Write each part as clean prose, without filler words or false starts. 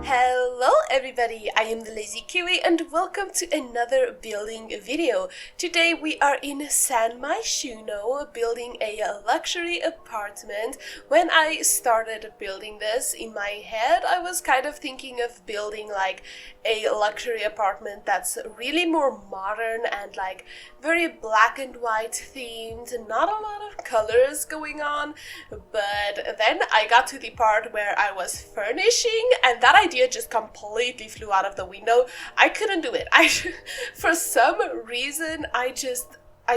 Hello everybody, I am the Lazy Kiwi and welcome to another building video. Today we are in San Myshuno building a luxury apartment. When I started building this, in my head I was kind of thinking of building like a luxury apartment that's really more modern and like very black and white themed, not a lot of colors going on. But then I got to the part where I was furnishing and that idea just completely flew out of the window. I couldn't do it. For some reason, I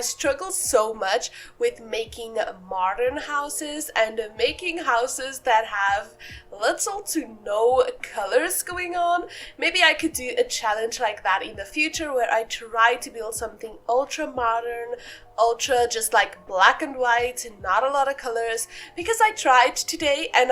struggle so much with making modern houses and making houses that have little to no colors going on. Maybe I could do a challenge like that in the future where I try to build something ultra modern, ultra just like black and white, not a lot of colors, because I tried today and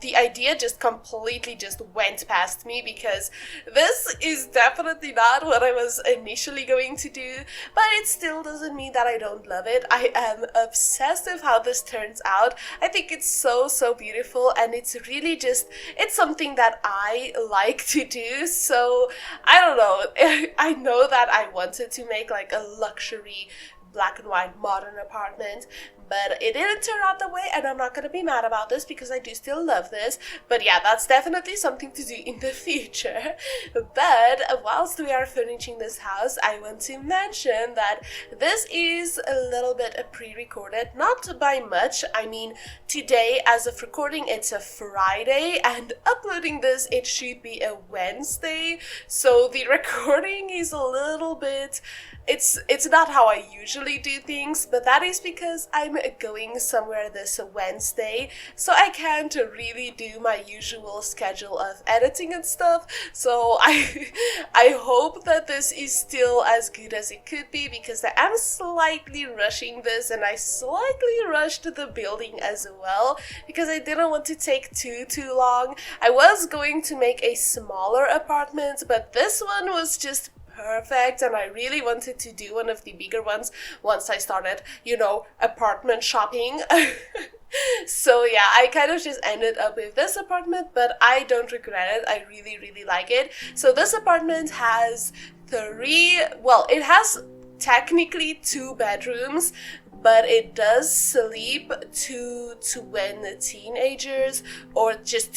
the idea just completely just went past me because this is definitely not what I was initially going to do, but it still doesn't mean that I don't love it. I am obsessed with how this turns out. I think it's so beautiful and it's really it's something that I like to do. So I don't know, I know that I wanted to make like a luxury black and white modern apartment, but it didn't turn out that way and I'm not gonna be mad about this because I do still love this. But yeah, that's definitely something to do in the future. But whilst we are furnishing this house, I want to mention that this is a little bit pre-recorded, not by much. I mean, today as of recording it's a Friday and uploading this it should be a Wednesday, so the recording is a little bit, it's not how I usually do things, but that is because I'm going somewhere this Wednesday, so I can't really do my usual schedule of editing and stuff. So I hope that this is still as good as it could be, because I am slightly rushing this and I slightly rushed the building as well because I didn't want to take too long. I was going to make a smaller apartment, but this one was just perfect and I really wanted to do one of the bigger ones once I started, apartment shopping. So yeah, I kind of just ended up with this apartment, but I don't regret it. I really like it. So this apartment has it has technically 2 bedrooms, but it does sleep two twin teenagers, or just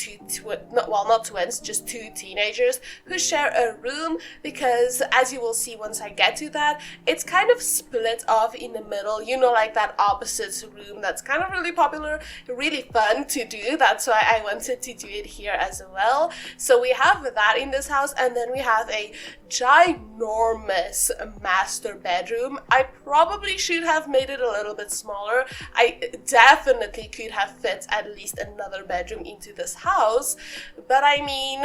not twins, just 2 teenagers who share a room, because as you will see once I get to that, it's kind of split off in the middle, like that opposite room that's kind of really popular, really fun to do. That's why I wanted to do it here as well. So we have that in this house, and then we have a ginormous master bedroom. I probably should have made it a little bit smaller. I definitely could have fit at least another bedroom into this house, but I mean,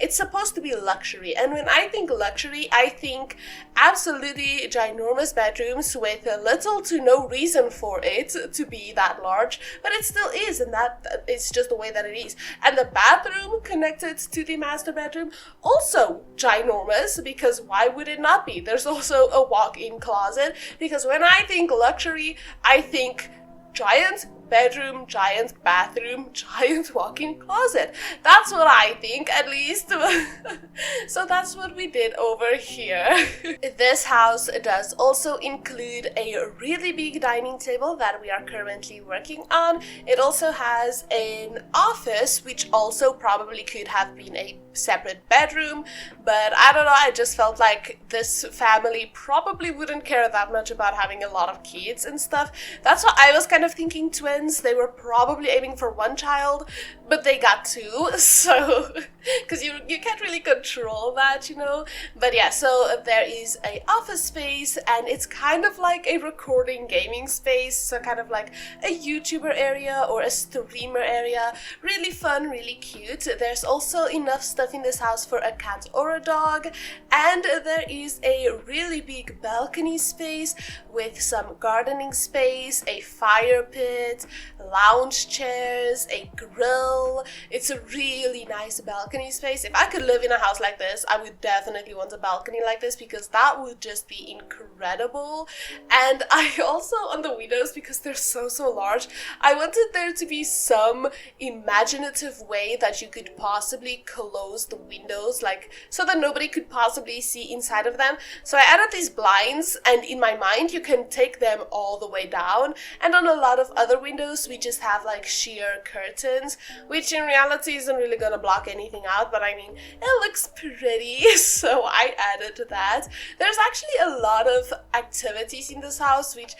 it's supposed to be luxury, and when I think luxury, I think absolutely ginormous bedrooms with little to no reason for it to be that large, but it still is, and that is just the way that it is. And the bathroom connected to the master bedroom, also ginormous, because why would it not be? There's also a walk-in closet, because when I think luxury, I think giant bedroom, giant bathroom, giant walk-in closet. That's what I think, at least. So that's what we did over here. This house does also include a really big dining table that we are currently working on. It also has an office, which also probably could have been a separate bedroom, but I don't know, I just felt like this family probably wouldn't care that much about having a lot of kids and stuff. That's why I was kind of thinking twins. They were probably aiming for 1 child, but they got 2, so because you can't really control that, But yeah, so there is a office space, and it's kind of like a recording gaming space, so kind of like a YouTuber area or a streamer area. Really fun, really cute. There's also enough stuff in this house for a cat or a dog, and there is a really big balcony space with some gardening space, a fire pit, lounge chairs, a grill, middle. It's a really nice balcony space. If I could live in a house like this, I would definitely want a balcony like this because that would just be incredible. And I also, on the windows, because they're so large, I wanted there to be some imaginative way that you could possibly close the windows, like so that nobody could possibly see inside of them. So I added these blinds, and in my mind you can take them all the way down, and on a lot of other windows we just have like sheer curtains, which in reality isn't really gonna block anything out, but I mean, it looks pretty, so I added that. There's actually a lot of activities in this house, which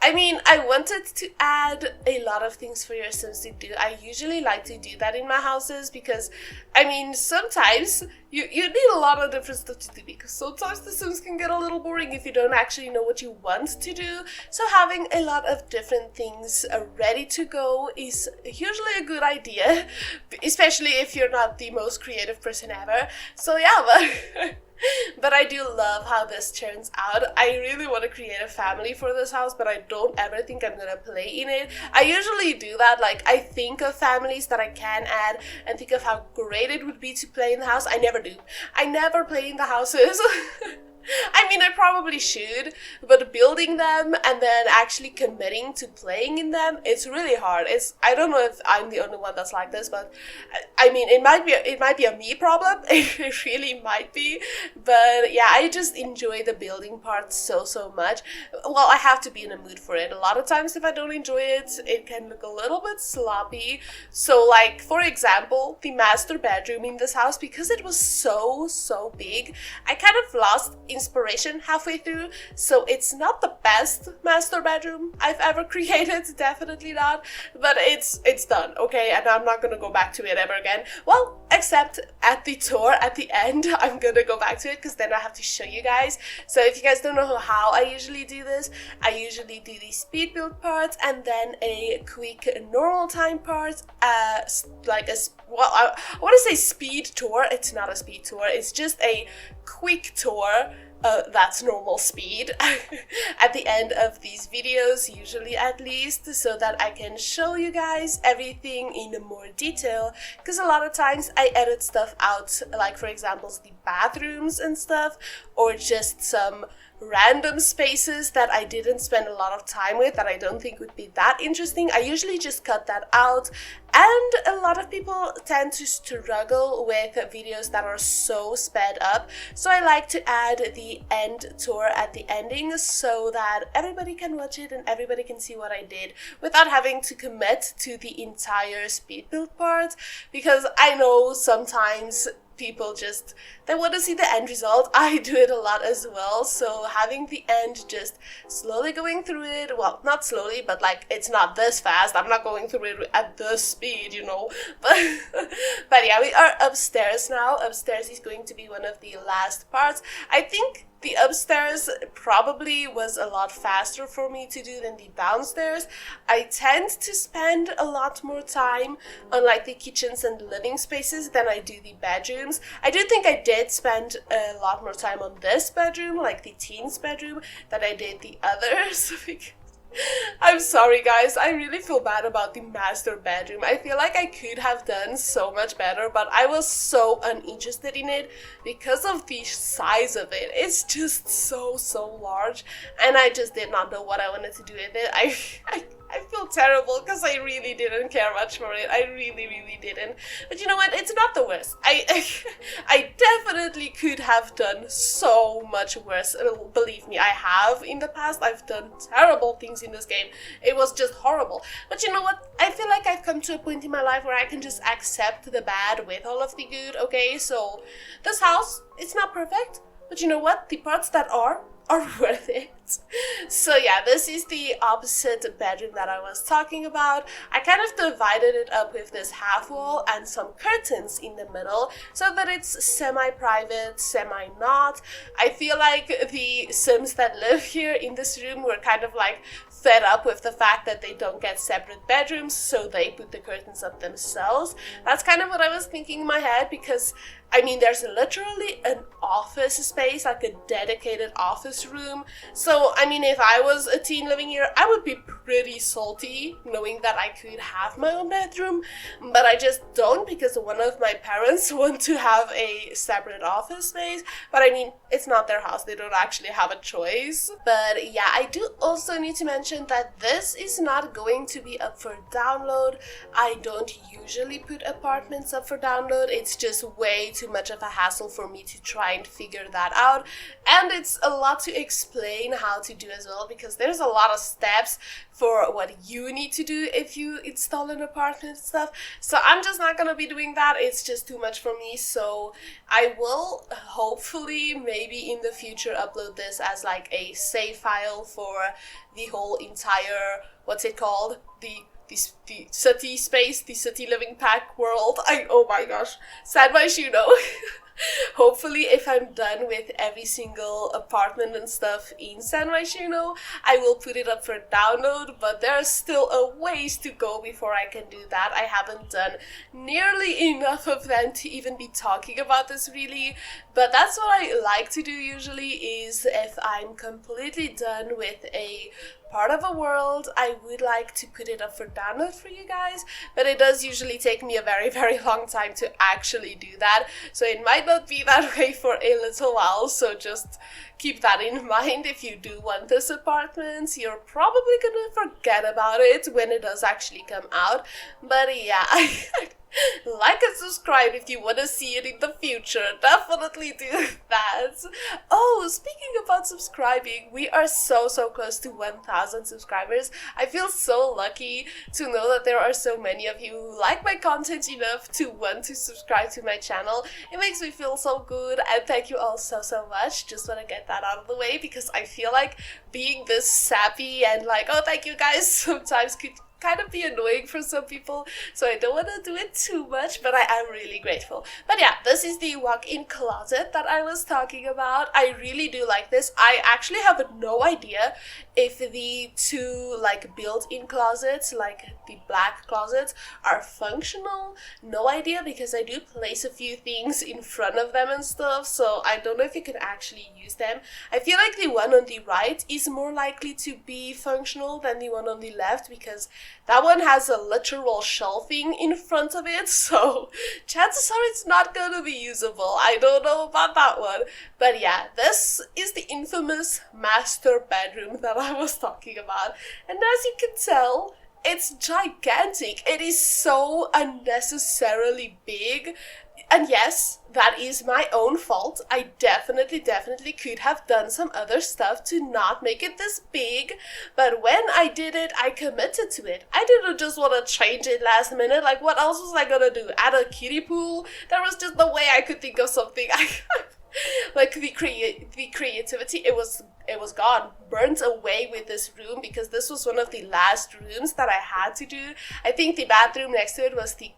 I mean, I wanted to add a lot of things for your Sims to do. I usually like to do that in my houses because, I mean, sometimes you need a lot of different stuff to do because sometimes the Sims can get a little boring if you don't actually know what you want to do. So having a lot of different things ready to go is usually a good idea, especially if you're not the most creative person ever. So yeah, but... But I do love how this turns out. I really want to create a family for this house, but I don't ever think I'm gonna play in it. I usually do that, like I think of families that I can add and think of how great it would be to play in the house. I never do. I never play in the houses. I mean, I probably should, but building them and then actually committing to playing in them, it's really hard. I don't know if I'm the only one that's like this, but I mean, it might be a me problem. It really might be, but yeah, I just enjoy the building part so much. Well, I have to be in a mood for it. A lot of times if I don't enjoy it, it can look a little bit sloppy. So like, for example, the master bedroom in this house, because it was so big, I kind of lost inspiration halfway through, so it's not the best master bedroom I've ever created, definitely not, but it's done, okay, and I'm not gonna go back to it ever again. Well, except at the tour at the end, I'm gonna go back to it because then I have to show you guys. So if you guys don't know how I usually do this, I usually do the speed build part and then a quick normal time part, like a, well, I want to say speed tour. It's not a speed tour, it's just a quick tour. That's normal speed at the end of these videos, usually at least, so that I can show you guys everything in more detail, because a lot of times I edit stuff out, like for example the bathrooms and stuff, or just some random spaces that I didn't spend a lot of time with that I don't think would be that interesting. I usually just cut that out, and a lot of people tend to struggle with videos that are so sped up, so I like to add the end tour at the ending so that everybody can watch it and everybody can see what I did without having to commit to the entire speed build part, because I know sometimes people just, they want to see the end result. I do it a lot as well, so having the end, just slowly going through it, well, not slowly, but like, it's not this fast, I'm not going through it at this speed, you know, but yeah, we are upstairs now. Upstairs is going to be one of the last parts. I think the upstairs probably was a lot faster for me to do than the downstairs. I tend to spend a lot more time on like the kitchens and living spaces than I do the bedrooms. I do think I did spend a lot more time on this bedroom, like the teens bedroom, than I did the others. I'm sorry guys, I really feel bad about the master bedroom. I feel like I could have done so much better, but I was so uninterested in it because of the size of it. It's just so large, and I just did not know what I wanted to do with it. I feel terrible because I really didn't care much for it. I really didn't. But you know what? It's not the worst. I definitely could have done so much worse. Believe me, I have in the past. I've done terrible things in this game. It was just horrible. But you know what? I feel like I've come to a point in my life where I can just accept the bad with all of the good, okay? So this house, it's not perfect. But you know what? The parts that are worth it. So yeah, this is the opposite bedroom that I was talking about. I kind of divided it up with this half wall and some curtains in the middle so that it's semi-private, semi-not. I feel like the Sims that live here in this room were kind of like fed up with the fact that they don't get separate bedrooms, so they put the curtains up themselves. That's kind of what I was thinking in my head, because I mean, there's literally an office space, like a dedicated office room. So, I mean, if I was a teen living here, I would be pretty salty knowing that I could have my own bedroom, but I just don't because one of my parents want to have a separate office space. But I mean, it's not their house, they don't actually have a choice. But yeah, I do also need to mention that this is not going to be up for download. I don't usually put apartments up for download. It's just way too much of a hassle for me to try and figure that out, and it's a lot to explain how to do as well, because there's a lot of steps for what you need to do if you install an apartment and stuff. So I'm just not gonna be doing that. It's just too much for me. So I will hopefully maybe in the future upload this as like a save file for the whole entire, what's it called, the city space, the city living pack world. Oh my gosh, San Myshuno. Hopefully, if I'm done with every single apartment and stuff in San Myshuno, I will put it up for download, but there's still a ways to go before I can do that. I haven't done nearly enough of them to even be talking about this really, but that's what I like to do usually, is if I'm completely done with a part of a world, I would like to put it up for download for you guys, but it does usually take me a very, very long time to actually do that, so it might not be that way for a little while, so just keep that in mind. If you do want this apartment, you're probably gonna forget about it when it does actually come out. But yeah, like and subscribe if you want to see it in the future. Definitely do that. Oh, speaking about subscribing, we are so close to 1,000 subscribers. I feel so lucky to know that there are so many of you who like my content enough to want to subscribe to my channel. It makes me feel so good, and thank you all so much. Just want to get that out of the way because I feel like being this sappy and like, oh, thank you guys, sometimes could kind of be annoying for some people, so I don't want to do it too much, but I am really grateful. But yeah, this is the walk-in closet that I was talking about. I really do like this. I actually have no idea if the two like built-in closets, like the black closets, are functional. No idea, because I do place a few things in front of them and stuff, so I don't know if you can actually use them. I feel like the one on the right is more likely to be functional than the one on the left, because that one has a literal shelving in front of it, so chances are it's not gonna be usable. I don't know about that one. But yeah, this is the infamous master bedroom that I was talking about. And as you can tell, it's gigantic. It is so unnecessarily big. And yes, that is my own fault. I definitely could have done some other stuff to not make it this big. But when I did it, I committed to it. I didn't just want to change it last minute. Like, what else was I gonna do? Add a kiddie pool? That was just the way I could think of something. Like the creativity, it was gone, burnt away with this room, because this was one of the last rooms that I had to do. I think the bathroom next to it was the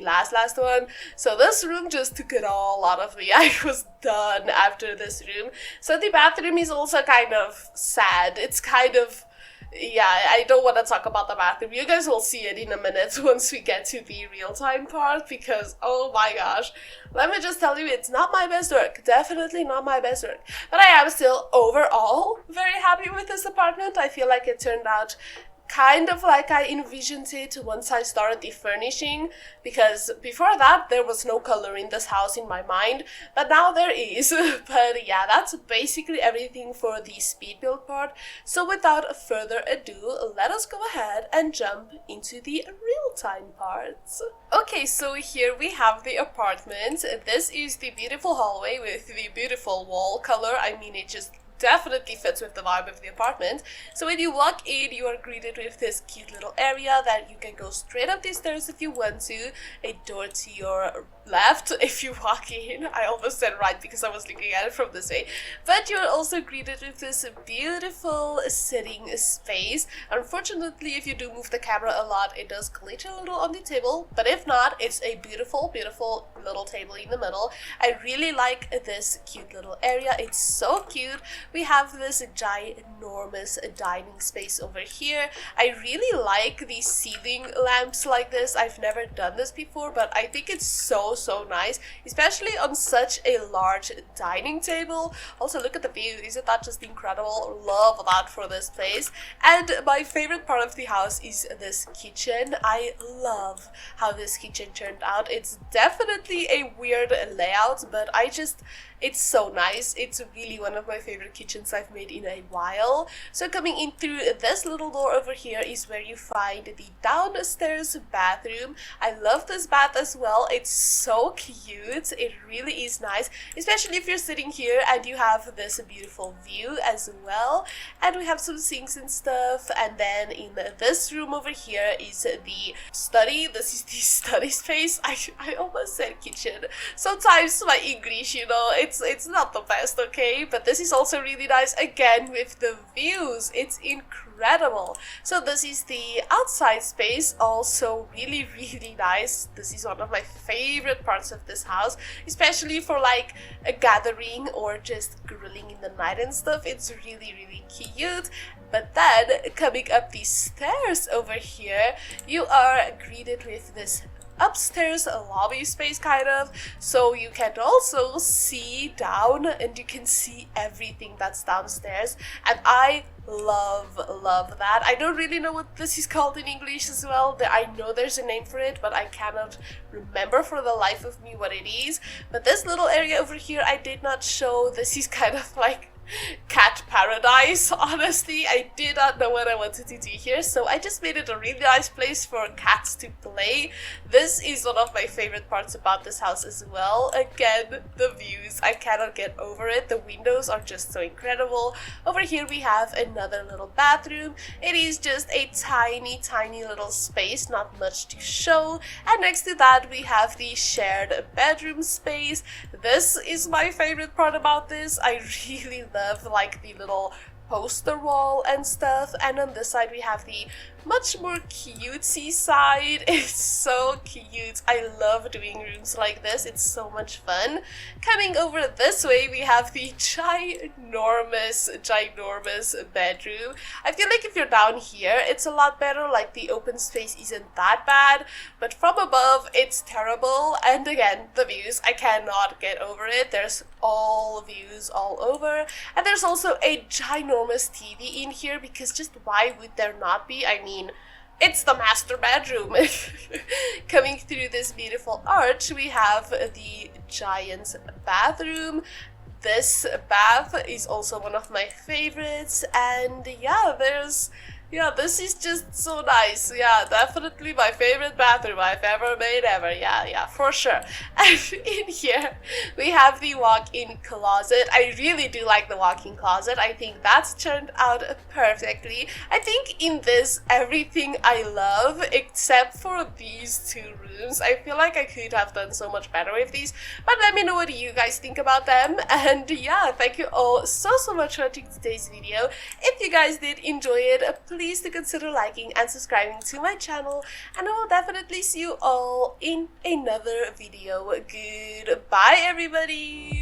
last one. So this room just took it all out of me. I was done after this room. So the bathroom is also kind of sad. It's kind of, yeah, I don't want to talk about the bathroom. You guys will see it in a minute once we get to the real-time part, because oh my gosh, let me just tell you, it's not my best work. Definitely not my best work. But I am still overall very happy with this apartment. I feel like it turned out kind of like I envisioned it once I started the furnishing, because before that there was no color in this house in my mind, but now there is. But yeah, that's basically everything for the speed build part. So without further ado, let us go ahead and jump into the real-time parts. Okay, so here we have the apartment. This is the beautiful hallway with the beautiful wall color. I mean, it just definitely fits with the vibe of the apartment. So when you walk in, you are greeted with this cute little area that you can go straight up these stairs if you want to, a door to your left if you walk in. I almost said right because I was looking at it from this way. But you're also greeted with this beautiful sitting space. Unfortunately, if you do move the camera a lot, it does glitch a little on the table, but if not, it's a beautiful little table in the middle. I really like this cute little area. It's so cute. We have this ginormous dining space over here. I really like the ceiling lamps like this. I've never done this before, but I think it's so so nice, especially on such a large dining table. Also, look at the view. Isn't that just incredible? Love that for this place. And my favorite part of the house is this kitchen. I love how this kitchen turned out. It's definitely a weird layout, but it's so nice. It's really one of my favorite kitchens I've made in a while. So coming in through this little door over here is where you find the downstairs bathroom. I love this bath as well. It's so cute. It really is nice, especially if you're sitting here and you have this beautiful view as well. And we have some sinks and stuff. And then in this room over here is the study. This is the study space. I almost said kitchen. Sometimes my English, you know, it's not the best, okay? But this is also really nice, again, with the views. It's incredible. So this is the outside space, also really, really nice. This is one of my favorite parts of this house, especially for like a gathering or just grilling in the night and stuff. It's really, really cute. But then, coming up these stairs over here, you are greeted with this upstairs lobby space, kind of, so you can also see down and you can see everything that's downstairs, and I love that. I don't really know what this is called in English as well. I know there's a name for it, but I cannot remember for the life of me what it is. But this little area over here I did not show. This is kind of like cat paradise. Honestly, I did not know what I wanted to do here, so I just made it a really nice place for cats to play. This is one of my favorite parts about this house as well. Again, the views, I cannot get over it. The windows are just so incredible. Over here we have another little bathroom. It is just a tiny little space, not much to show. And next to that we have the shared bedroom space. This is my favorite part about this. I really love like the little poster wall and stuff, and on this side we have the much more cutesy side. It's so cute. I love doing rooms like this. It's so much fun. Coming over this way we have the ginormous bedroom. I feel like if you're down here it's a lot better, like the open space isn't that bad, but from above it's terrible. And again, the views, I cannot get over it. There's all views all over, and there's also a ginormous TV in here, because just why would there not be? I mean, it's the master bedroom. Coming through this beautiful arch we have the giant bathroom. This bath is also one of my favorites, and yeah, this is just so nice. Yeah, definitely my favorite bathroom I've ever made ever. Yeah, for sure. And in here, we have the walk-in closet. I really do like the walk-in closet. I think that's turned out perfectly. I think in this, everything I love, except for these two rooms. I feel like I could have done so much better with these, but let me know what you guys think about them. And yeah, thank you all so much for watching today's video. If you guys did enjoy it, please do consider liking and subscribing to my channel, and I will definitely see you all in another video. Goodbye, everybody!